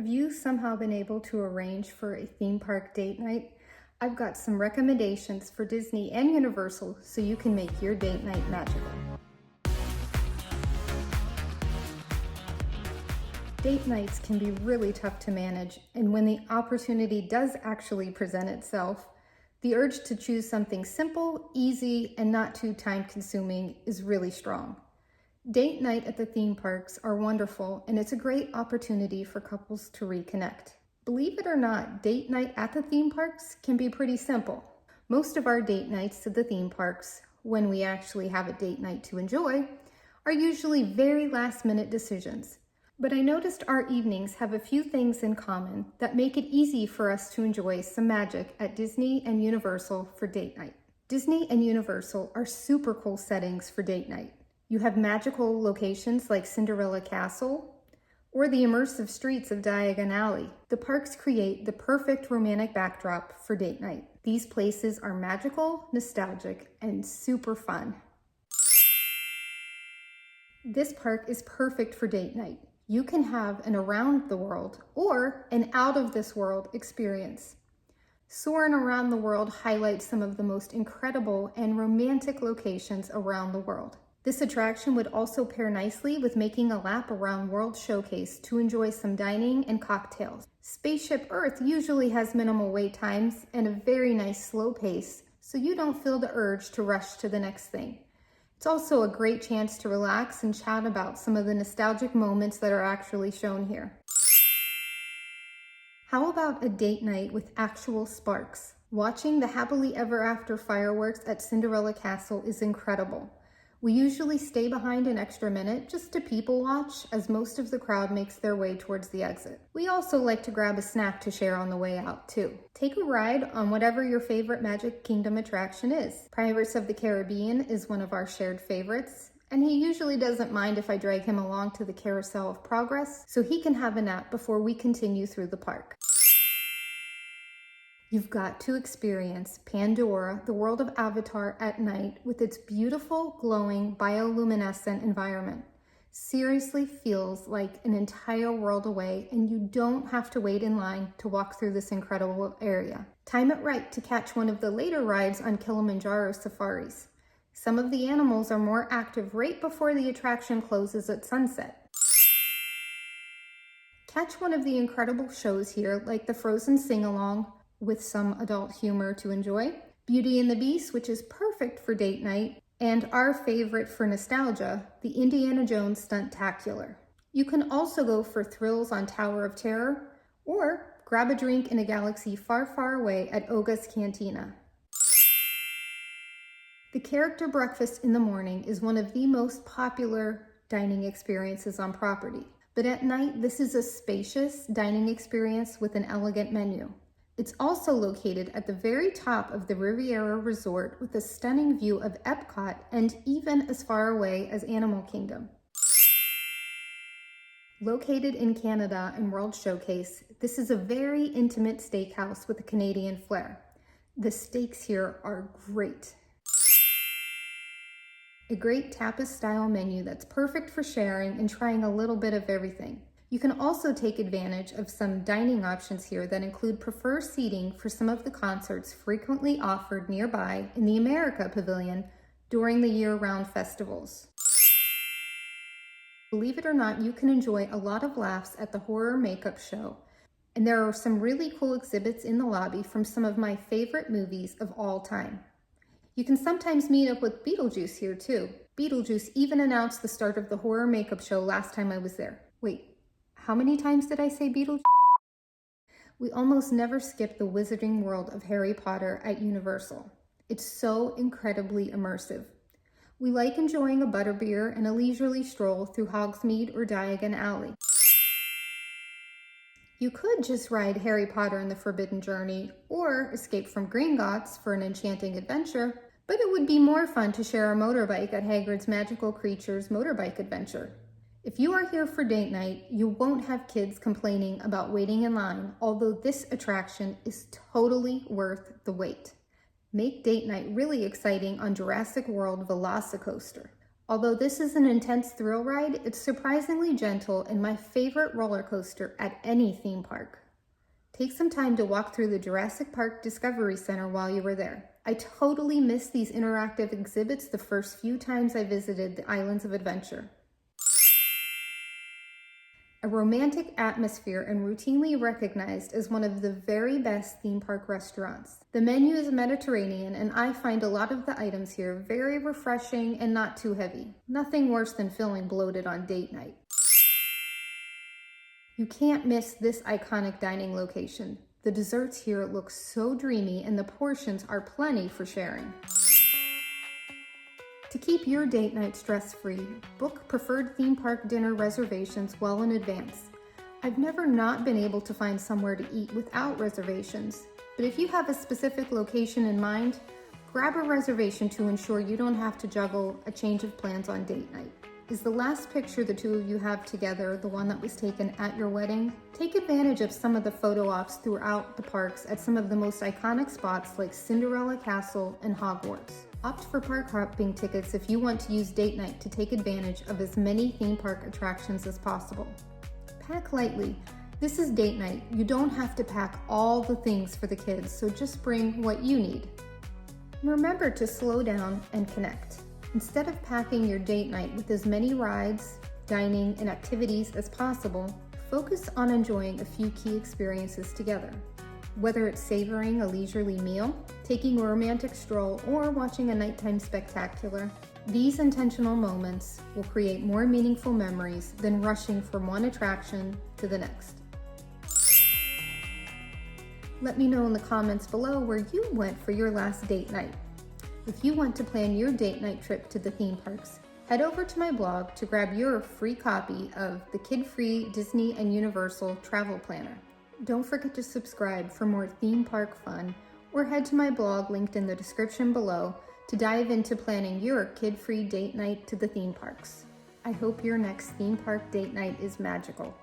Have you somehow been able to arrange for a theme park date night? I've got some recommendations for Disney and Universal so you can make your date night magical. Date nights can be really tough to manage, and when the opportunity does actually present itself, the urge to choose something simple, easy, and not too time-consuming is really strong. Date night at the theme parks are wonderful, and it's a great opportunity for couples to reconnect. Believe it or not, date night at the theme parks can be pretty simple. Most of our date nights to the theme parks, when we actually have a date night to enjoy, are usually very last-minute decisions. But I noticed our evenings have a few things in common that make it easy for us to enjoy some magic at Disney and Universal for date night. Disney and Universal are super cool settings for date night. You have magical locations like Cinderella Castle or the immersive streets of Diagon Alley. The parks create the perfect romantic backdrop for date night. These places are magical, nostalgic, and super fun. This park is perfect for date night. You can have an around the world or an out of this world experience. Soarin' Around the World highlights some of the most incredible and romantic locations around the world. This attraction would also pair nicely with making a lap around World Showcase to enjoy some dining and cocktails. Spaceship Earth usually has minimal wait times and a very nice slow pace, so you don't feel the urge to rush to the next thing. It's also a great chance to relax and chat about some of the nostalgic moments that are actually shown here. How about a date night with actual sparks? Watching the happily ever after fireworks at Cinderella Castle is incredible. We usually stay behind an extra minute just to people watch as most of the crowd makes their way towards the exit. We also like to grab a snack to share on the way out too. Take a ride on whatever your favorite Magic Kingdom attraction is. Pirates of the Caribbean is one of our shared favorites, and he usually doesn't mind if I drag him along to the Carousel of Progress so he can have a nap before we continue through the park. You've got to experience Pandora, the world of Avatar at night with its beautiful, glowing, bioluminescent environment. Seriously feels like an entire world away, and you don't have to wait in line to walk through this incredible area. Time it right to catch one of the later rides on Kilimanjaro safaris. Some of the animals are more active right before the attraction closes at sunset. Catch one of the incredible shows here, like the Frozen Sing-Along, with some adult humor to enjoy, Beauty and the Beast, which is perfect for date night, and our favorite for nostalgia, the Indiana Jones Stunt-tacular. You can also go for thrills on Tower of Terror, or grab a drink in a galaxy far, far away at Oga's Cantina. The character breakfast in the morning is one of the most popular dining experiences on property, but at night, this is a spacious dining experience with an elegant menu. It's also located at the very top of the Riviera Resort with a stunning view of EPCOT and even as far away as Animal Kingdom. Located in Canada and World Showcase, this is a very intimate steakhouse with a Canadian flair. The steaks here are great. A great tapas-style menu that's perfect for sharing and trying a little bit of everything. You can also take advantage of some dining options here that include preferred seating for some of the concerts frequently offered nearby in the America Pavilion during the year-round festivals. Believe it or not, you can enjoy a lot of laughs at the horror makeup show, and there are some really cool exhibits in the lobby from some of my favorite movies of all time. You can sometimes meet up with Beetlejuice here too. Beetlejuice even announced the start of the horror makeup show last time I was there. Wait. How many times did I say Beetlejuice? We almost never skip the wizarding world of Harry Potter at Universal. It's so incredibly immersive. We like enjoying a butterbeer and a leisurely stroll through Hogsmeade or Diagon Alley. You could just ride Harry Potter and the Forbidden Journey or escape from Gringotts for an enchanting adventure, but it would be more fun to share a motorbike at Hagrid's Magical Creatures Motorbike Adventure. If you are here for date night, you won't have kids complaining about waiting in line, although this attraction is totally worth the wait. Make date night really exciting on Jurassic World Velocicoaster. Although this is an intense thrill ride, it's surprisingly gentle and my favorite roller coaster at any theme park. Take some time to walk through the Jurassic Park Discovery Center while you were there. I totally missed these interactive exhibits the first few times I visited the Islands of Adventure. A romantic atmosphere and routinely recognized as one of the very best theme park restaurants. The menu is Mediterranean and I find a lot of the items here very refreshing and not too heavy. Nothing worse than feeling bloated on date night. You can't miss this iconic dining location. The desserts here look so dreamy and the portions are plenty for sharing. To keep your date night stress-free, book preferred theme park dinner reservations well in advance. I've never not been able to find somewhere to eat without reservations, but if you have a specific location in mind, grab a reservation to ensure you don't have to juggle a change of plans on date night. Is the last picture the two of you have together the one that was taken at your wedding? Take advantage of some of the photo ops throughout the parks at some of the most iconic spots like Cinderella Castle and Hogwarts. Opt for park hopping tickets if you want to use date night to take advantage of as many theme park attractions as possible. Pack lightly. This is date night. You don't have to pack all the things for the kids, so just bring what you need. Remember to slow down and connect. Instead of packing your date night with as many rides, dining, and activities as possible, focus on enjoying a few key experiences together. Whether it's savoring a leisurely meal, taking a romantic stroll, or watching a nighttime spectacular, these intentional moments will create more meaningful memories than rushing from one attraction to the next. Let me know in the comments below where you went for your last date night. If you want to plan your date night trip to the theme parks, head over to my blog to grab your free copy of the kid-free Disney and Universal Travel Planner. Don't forget to subscribe for more theme park fun, or head to my blog linked in the description below to dive into planning your kid-free date night to the theme parks. I hope your next theme park date night is magical.